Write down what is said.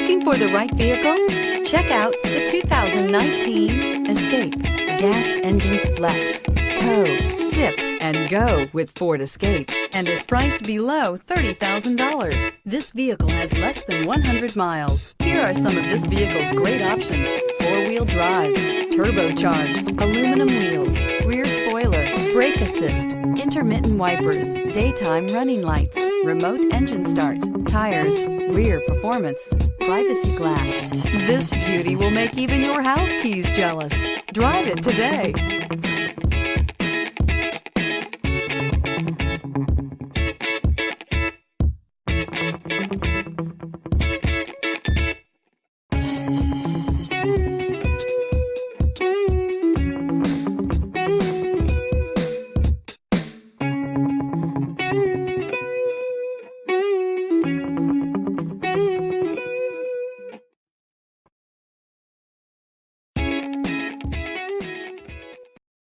Looking for the right vehicle? Check out the 2019 Escape. Gas engines flex, tow, sip, and go with Ford Escape, and is priced below $30,000. This vehicle has less than 100 miles. Here are some of this vehicle's great options: four-wheel drive, turbocharged, aluminum wheels, rear spoiler, brake assist, intermittent wipers, daytime running lights, remote engine start, tires, rear performance, privacy glass. This beauty will make even your house keys jealous. Drive it today.